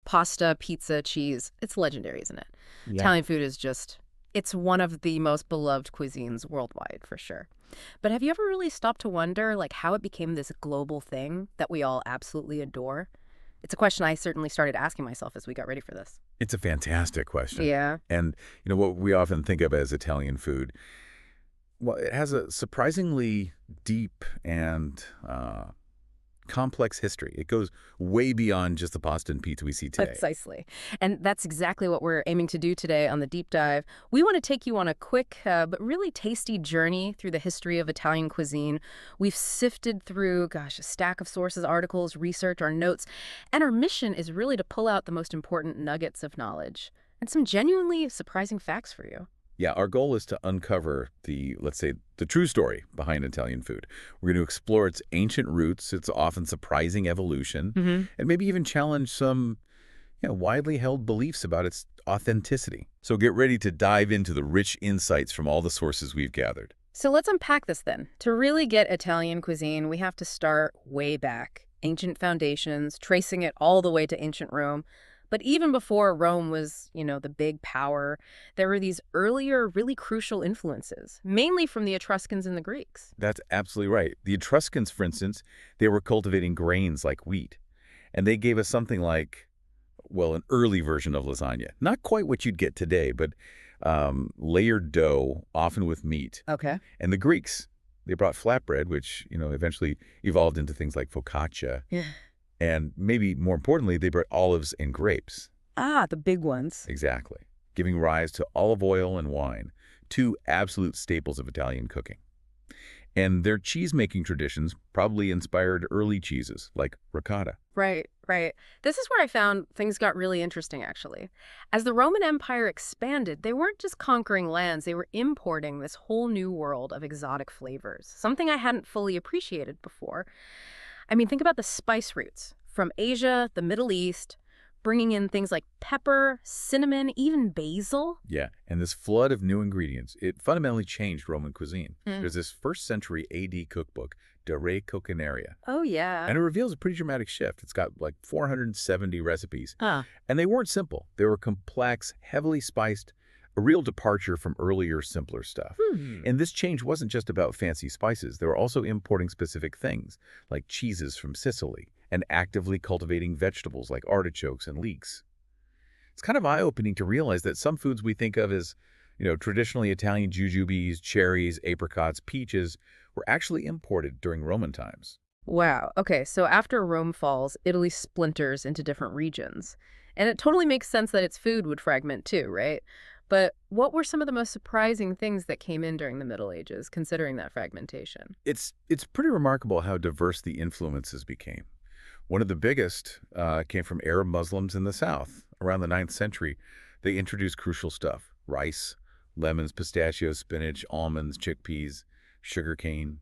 Pasta, pizza, cheese. It's legendary, isn't it? Yeah. Italian food is just, it's one of the most beloved cuisines worldwide, for sure. But have you ever really stopped to wonder, like, how it became this global thing that we all absolutely adore? It's a question I certainly started asking myself as we got ready for this. It's a fantastic question. Yeah. And, what we often think of as Italian food, well, it has a surprisingly deep and complex history. It goes way beyond just the pasta and pizza we see today. Precisely. And that's exactly what we're aiming to do today on the deep dive. We want to take you on a quick but really tasty journey through the history of Italian cuisine. We've sifted through, gosh, a stack of sources, articles, research, our notes, and our mission is really to pull out the most important nuggets of knowledge and some genuinely surprising facts for you. Yeah, our goal is to uncover the, let's say, the true story behind Italian food. We're going to explore its ancient roots, its often surprising evolution, and maybe even challenge some widely held beliefs about its authenticity. So get ready to dive into the rich insights from all the sources we've gathered. So let's unpack this then. To really get Italian cuisine, we have to start way back. Ancient foundations, tracing it all the way to ancient Rome. But even before Rome was, the big power, there were these earlier, really crucial influences, mainly from the Etruscans and the Greeks. That's absolutely right. The Etruscans, for instance, they were cultivating grains like wheat. And they gave us something like, well, an early version of lasagna. Not quite what you'd get today, but layered dough, often with meat. Okay. And the Greeks, they brought flatbread, which, eventually evolved into things like focaccia. Yeah. And maybe more importantly, they brought olives and grapes. Ah, the big ones. Exactly. Giving rise to olive oil and wine, two absolute staples of Italian cooking. And their cheese-making traditions probably inspired early cheeses, like ricotta. Right, right. This is where I found things got really interesting, actually. As the Roman Empire expanded, they weren't just conquering lands, they were importing this whole new world of exotic flavors, something I hadn't fully appreciated before. I mean, think about the spice routes from Asia, the Middle East, bringing in things like pepper, cinnamon, even basil. Yeah, and this flood of new ingredients, it fundamentally changed Roman cuisine. There's this first century AD cookbook, De Re Coquinaria, Oh, yeah. and it reveals a pretty dramatic shift. It's got like 470 recipes, Huh. and they weren't simple. They were complex, heavily spiced, a real departure from earlier, simpler stuff. And this change wasn't just about fancy spices. They were also importing specific things, like cheeses from Sicily, and actively cultivating vegetables like artichokes and leeks. It's kind of eye-opening to realize that some foods we think of as, traditionally Italian jujubes, cherries, apricots, peaches, were actually imported during Roman times. Wow. Okay, so after Rome falls, Italy splinters into different regions. And it totally makes sense that its food would fragment too, right? But what were some of the most surprising things that came in during the Middle Ages, considering that fragmentation? It's pretty remarkable how diverse the influences became. One of the biggest came from Arab Muslims in the south. Around the 9th century, they introduced crucial stuff: rice, lemons, pistachios, spinach, almonds, chickpeas, sugarcane,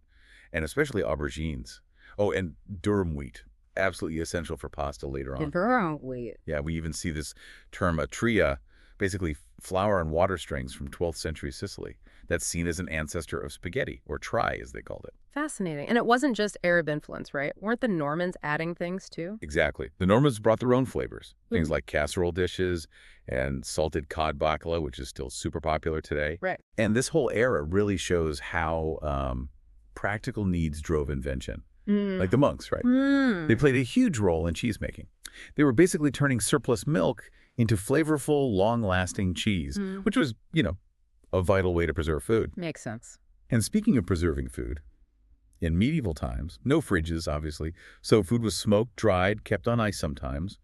and especially aubergines. Oh, and durum wheat, absolutely essential for pasta later on. Wait. Yeah, we even see this term atria, basically flour and water strings from 12th century Sicily. That's seen as an ancestor of spaghetti, or tri as they called it. Fascinating. And it wasn't just Arab influence, right? Weren't the Normans adding things too? Exactly. The Normans brought their own flavors, things like casserole dishes and salted cod bakla, which is still super popular today. Right. And this whole era really shows how practical needs drove invention. Like the monks, right? They played a huge role in cheese making. They were basically turning surplus milk into flavorful, long-lasting cheese, which was, a vital way to preserve food. Makes sense. And speaking of preserving food, in medieval times, no fridges, obviously, so food was smoked, dried, kept on ice sometimes.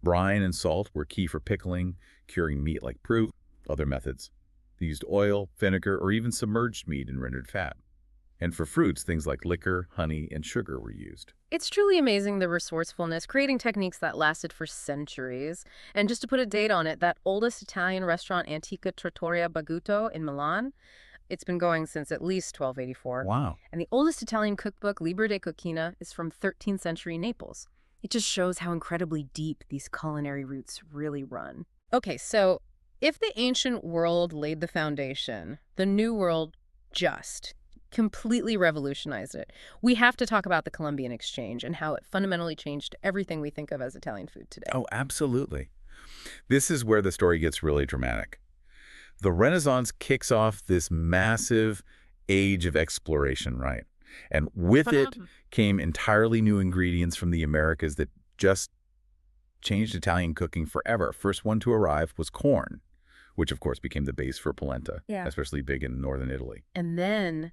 Brine and salt were key for pickling, curing meat like prune, other methods. They used oil, vinegar, or even submerged meat in rendered fat. And for fruits, things like liquor, honey, and sugar were used. It's truly amazing, the resourcefulness, creating techniques that lasted for centuries. And just to put a date on it, that oldest Italian restaurant, Antica Trattoria Baguto in Milan, it's been going since at least 1284. Wow. And the oldest Italian cookbook, Libro de Cucina, is from 13th century Naples. It just shows how incredibly deep these culinary roots really run. Okay, so if the ancient world laid the foundation, the new world just Completely revolutionized it. We have to talk about the Columbian Exchange and how it fundamentally changed everything we think of as Italian food today. Oh, absolutely. This is where the story gets really dramatic. The Renaissance kicks off this massive age of exploration, right? And with it came entirely new ingredients from the Americas that just changed Italian cooking forever. First one to arrive was corn, which of course became the base for polenta, Yeah. especially big in northern Italy. And then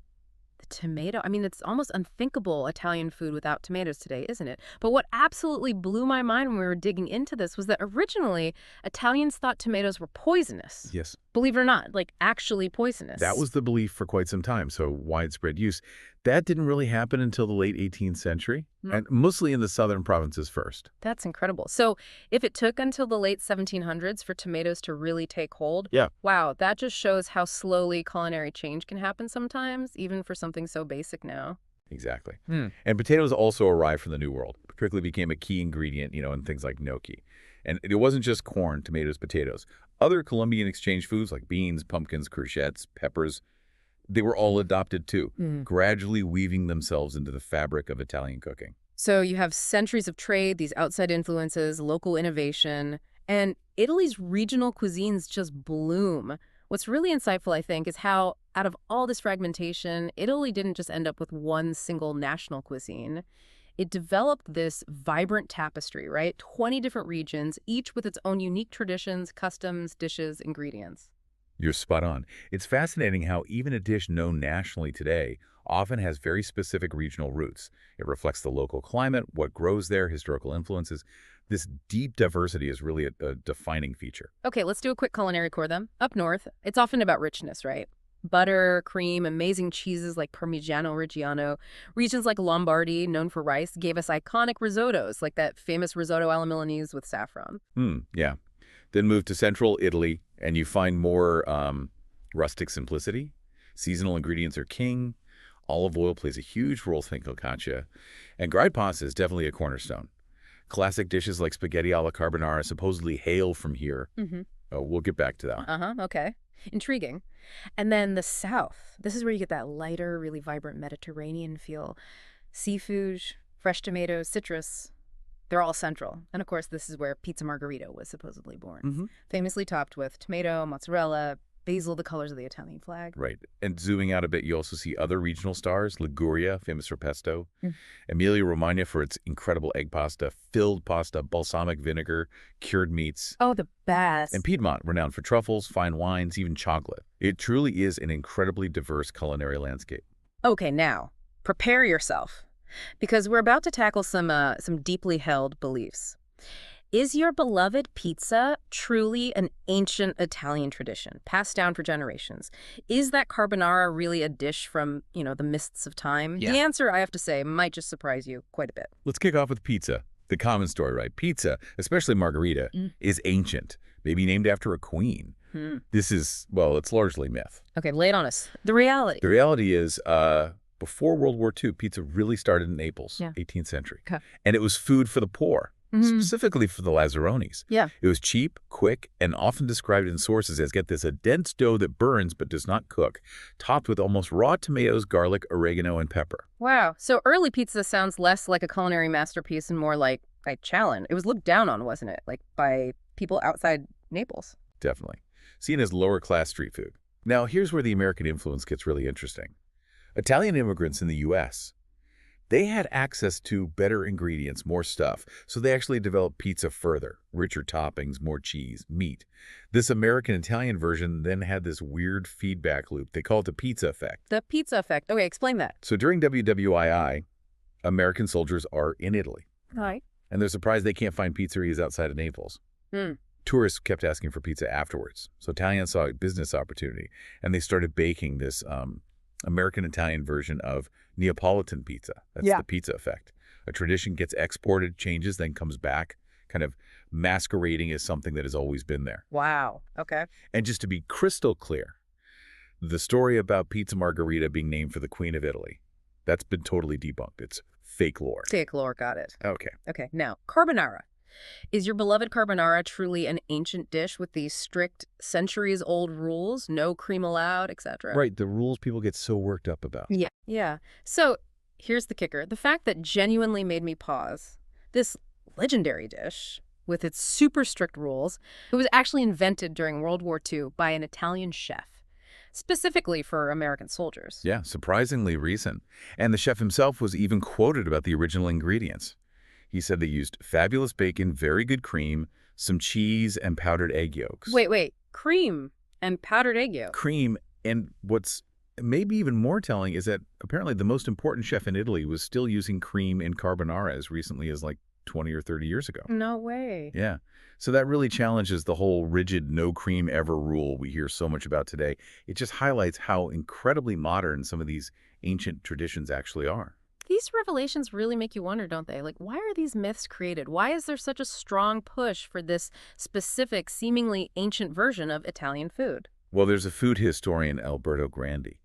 the tomato. I mean, it's almost unthinkable Italian food without tomatoes today, isn't it? But what absolutely blew my mind when we were digging into this was that originally Italians thought tomatoes were poisonous. Yes. Believe it or not, like actually poisonous. That was the belief for quite some time, so widespread use. That didn't really happen until the late 18th century, and mostly in the southern provinces first. That's incredible. So if it took until the late 1700s for tomatoes to really take hold, Yeah. wow, that just shows how slowly culinary change can happen sometimes, even for something so basic now. Exactly. And potatoes also arrived from the New World, quickly became a key ingredient, in things like gnocchi. And it wasn't just corn, tomatoes, potatoes. Other Columbian exchange foods like beans, pumpkins, courgettes, peppers, they were all adopted too, gradually weaving themselves into the fabric of Italian cooking. So you have centuries of trade, these outside influences, local innovation, and Italy's regional cuisines just bloom. What's really insightful, I think, is how out of all this fragmentation, Italy didn't just end up with one single national cuisine. It developed this vibrant tapestry, right? 20 different regions, each with its own unique traditions, customs, dishes, ingredients. You're spot on. It's fascinating how even a dish known nationally today often has very specific regional roots. It reflects the local climate, what grows there, historical influences. This deep diversity is really a defining feature. Okay, let's do a quick culinary core then. Up north, it's often about richness, right? Butter, cream, amazing cheeses like Parmigiano Reggiano. Regions like Lombardy, known for rice, gave us iconic risottos, like that famous risotto alla Milanese with saffron. Yeah. Then move to central Italy, and you find more rustic simplicity. Seasonal ingredients are king. Olive oil plays a huge role in focaccia. And gried pasta is definitely a cornerstone. Classic dishes like spaghetti alla carbonara supposedly hail from here. We'll get back to that. Okay. Intriguing. And then the south. This is where you get that lighter, really vibrant Mediterranean feel. Seafood, fresh tomatoes, citrus. They're all central. And of course, this is where pizza margherita was supposedly born. Famously topped with tomato, mozzarella, basil, the colors of the Italian flag. Right. And zooming out a bit, you also see other regional stars. Liguria, famous for pesto. Emilia-Romagna for its incredible egg pasta, filled pasta, balsamic vinegar, cured meats. Oh, the best. And Piedmont, renowned for truffles, fine wines, even chocolate. It truly is an incredibly diverse culinary landscape. Okay, now, prepare yourself, because we're about to tackle some deeply held beliefs. Is your beloved pizza truly an ancient Italian tradition, passed down for generations? Is that carbonara really a dish from, the mists of time? Yeah. The answer, I have to say, might just surprise you quite a bit. Let's kick off with pizza. The common story, right? Pizza, especially margherita, is ancient, maybe named after a queen. This is, well, it's largely myth. Okay, lay it on us. The reality. The reality is, before World War II, pizza really started in Naples, Yeah. 18th century. Okay. And it was food for the poor. Specifically for the Lazzaronis. Yeah. It was cheap, quick, and often described in sources as, get this, a dense dough that burns but does not cook, topped with almost raw tomatoes, garlic, oregano, and pepper. Wow. So early pizza sounds less like a culinary masterpiece and more like a challenge. It was looked down on, wasn't it? Like by people outside Naples. Definitely. Seen as lower-class street food. Now, here's where the American influence gets really interesting. Italian immigrants in the U.S., they had access to better ingredients, more stuff, so they actually developed pizza further. Richer toppings, more cheese, meat. This American-Italian version then had this weird feedback loop. They call it the pizza effect. The pizza effect. Okay, explain that. So during WWII, American soldiers are in Italy. Right. And they're surprised they can't find pizzerias outside of Naples. Tourists kept asking for pizza afterwards. So Italians saw a business opportunity, and they started baking this American-Italian version of Neapolitan pizza. That's the pizza effect. A tradition gets exported, changes, then comes back, kind of masquerading as something that has always been there. Wow. Okay. And just to be crystal clear, the story about pizza margherita being named for the Queen of Italy, that's been totally debunked. It's fake lore. Fake lore, got it. Okay. Okay, now, carbonara. Is your beloved carbonara truly an ancient dish with these strict centuries-old rules? No cream allowed, etc.? Right, the rules people get so worked up about. Yeah. Yeah. So here's the kicker. The fact that genuinely made me pause. This legendary dish, with its super strict rules, it was actually invented during World War II by an Italian chef, specifically for American soldiers. Yeah, surprisingly recent. And the chef himself was even quoted about the original ingredients. He said they used fabulous bacon, very good cream, some cheese, and powdered egg yolks. Wait. Cream and powdered egg yolk. Cream, and what's maybe even more telling is that apparently the most important chef in Italy was still using cream in carbonara as recently as like 20 or 30 years ago. No way. Yeah. So that really challenges the whole rigid no cream ever rule we hear so much about today. It just highlights how incredibly modern some of these ancient traditions actually are. These revelations really make you wonder, don't they? Like, why are these myths created? Why is there such a strong push for this specific, seemingly ancient version of Italian food? Well, there's a food historian, Alberto Grandi.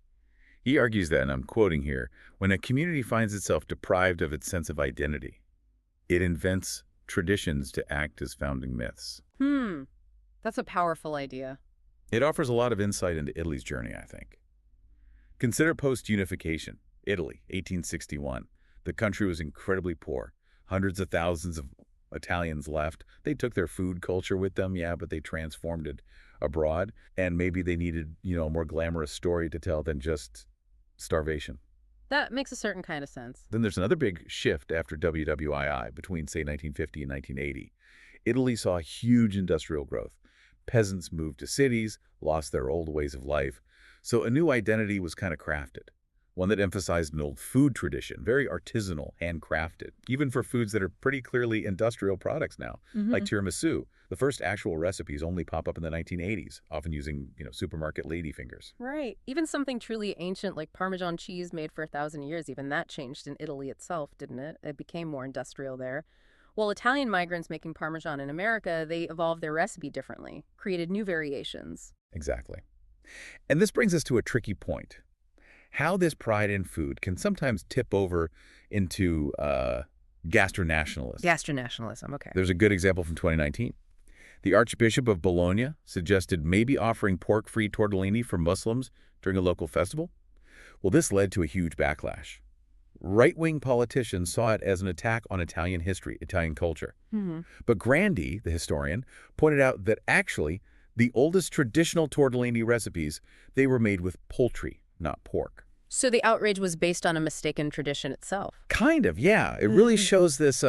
He argues that, and I'm quoting here, when a community finds itself deprived of its sense of identity, it invents traditions to act as founding myths. That's a powerful idea. It offers a lot of insight into Italy's journey, I think. Consider post-unification. Italy, 1861. The country was incredibly poor. Hundreds of thousands of Italians left. They took their food culture with them, yeah, but they transformed it abroad. And maybe they needed, a more glamorous story to tell than just starvation. That makes a certain kind of sense. Then there's another big shift after WWII between, say, 1950 and 1980. Italy saw huge industrial growth. Peasants moved to cities, lost their old ways of life. So a new identity was kind of crafted. One that emphasized an old food tradition, very artisanal, handcrafted, even for foods that are pretty clearly industrial products now, like tiramisu. The first actual recipes only pop up in the 1980s, often using, supermarket ladyfingers. Right. Even something truly ancient like Parmesan cheese made for 1,000 years, even that changed in Italy itself, didn't it? It became more industrial there. While Italian migrants making Parmesan in America, they evolved their recipe differently, created new variations. Exactly. And this brings us to a tricky point. How this pride in food can sometimes tip over into gastronationalism. Gastronationalism, okay. There's a good example from 2019. The Archbishop of Bologna suggested maybe offering pork-free tortellini for Muslims during a local festival. Well, this led to a huge backlash. Right-wing politicians saw it as an attack on Italian history, Italian culture. But Grandi, the historian, pointed out that actually the oldest traditional tortellini recipes, they were made with poultry, not pork. So the outrage was based on a mistaken tradition itself. Kind of, yeah. It really shows this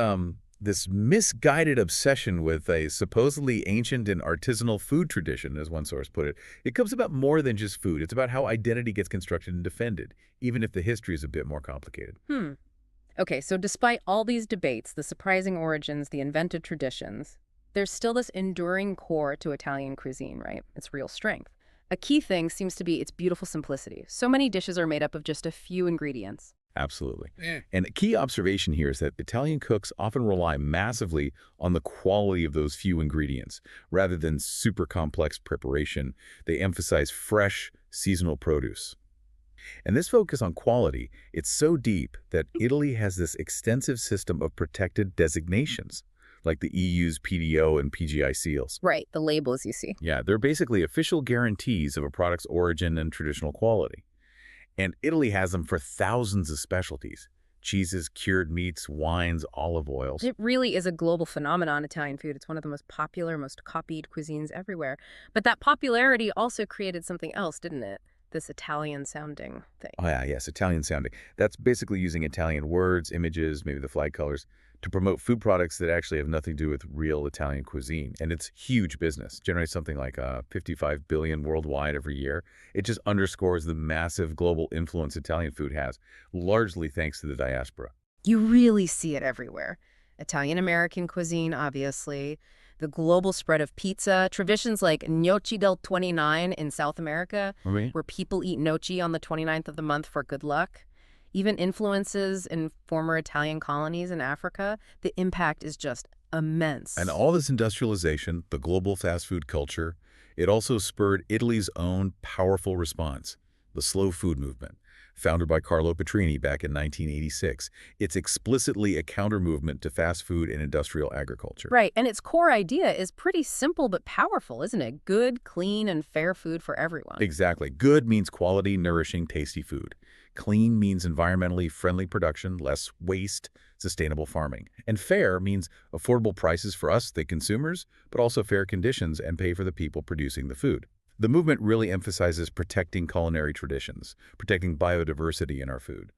misguided obsession with a supposedly ancient and artisanal food tradition, as one source put it. It comes about more than just food. It's about how identity gets constructed and defended, even if the history is a bit more complicated. Okay, so despite all these debates, the surprising origins, the invented traditions, there's still this enduring core to Italian cuisine, right? Its real strength. A key thing seems to be its beautiful simplicity. So many dishes are made up of just a few ingredients. Absolutely. And a key observation here is that Italian cooks often rely massively on the quality of those few ingredients. Rather than super complex preparation, they emphasize fresh, seasonal produce. And this focus on quality, it's so deep that Italy has this extensive system of protected designations, like the EU's PDO and PGI seals. Right, the labels you see. Yeah, they're basically official guarantees of a product's origin and traditional quality. And Italy has them for thousands of specialties: cheeses, cured meats, wines, olive oils. It really is a global phenomenon, Italian food. It's one of the most popular, most copied cuisines everywhere. But that popularity also created something else, didn't it? This Italian-sounding thing. Oh, yeah, yes, Italian sounding. That's basically using Italian words, images, maybe the flag colors, to promote food products that actually have nothing to do with real Italian cuisine. And it's huge business. Generates something like $55 billion worldwide every year. It just underscores the massive global influence Italian food has, largely thanks to the diaspora. You really see it everywhere. Italian-American cuisine, obviously. The global spread of pizza, traditions like Gnocchi del 29 in South America, where people eat gnocchi on the 29th of the month for good luck. Even influences in former Italian colonies in Africa, the impact is just immense. And all this industrialization, the global fast food culture, it also spurred Italy's own powerful response, the slow food movement. founded by Carlo Petrini back in 1986. It's explicitly a counter-movement to fast food and industrial agriculture. Right, and its core idea is pretty simple but powerful, isn't it? Good, clean, and fair food for everyone. Exactly. Good means quality, nourishing, tasty food. Clean means environmentally friendly production, less waste, sustainable farming. And fair means affordable prices for us, the consumers, but also fair conditions and pay for the people producing the food. The movement really emphasizes protecting culinary traditions, protecting biodiversity in our food,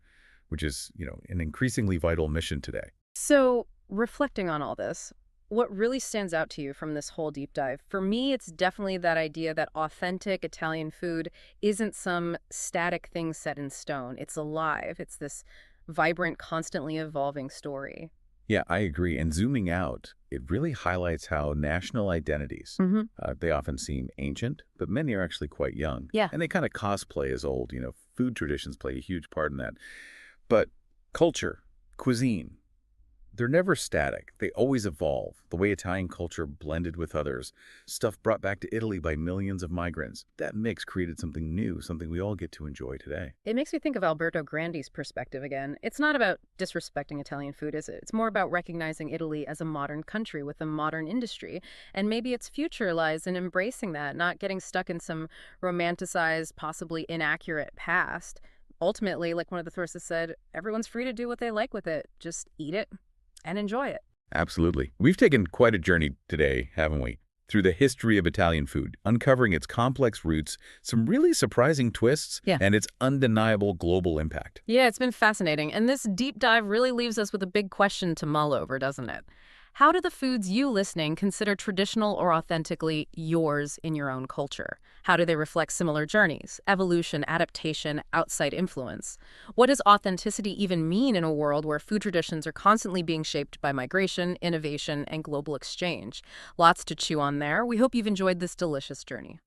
which is, an increasingly vital mission today. So, reflecting on all this, what really stands out to you from this whole deep dive? For me, it's definitely that idea that authentic Italian food isn't some static thing set in stone. It's alive. It's this vibrant, constantly evolving story. Yeah, I agree. And zooming out, it really highlights how national identities, Hmm. they often seem ancient, but many are actually quite young. Yeah. And they kind of cosplay as old. Food traditions play a huge part in that. But culture, cuisine, they're never static. They always evolve. The way Italian culture blended with others, stuff brought back to Italy by millions of migrants. That mix created something new, something we all get to enjoy today. It makes me think of Alberto Grandi's perspective again. It's not about disrespecting Italian food, is it? It's more about recognizing Italy as a modern country with a modern industry. And maybe its future lies in embracing that, not getting stuck in some romanticized, possibly inaccurate past. Ultimately, like one of the sources said, everyone's free to do what they like with it. Just eat it and enjoy it. Absolutely. We've taken quite a journey today, haven't we? Through the history of Italian food, uncovering its complex roots, some really surprising twists, Yeah. and its undeniable global impact. Yeah, it's been fascinating. And this deep dive really leaves us with a big question to mull over, doesn't it? How do the foods you listening consider traditional or authentically yours in your own culture? How do they reflect similar journeys, evolution, adaptation, outside influence? What does authenticity even mean in a world where food traditions are constantly being shaped by migration, innovation, and global exchange? Lots to chew on there. We hope you've enjoyed this delicious journey.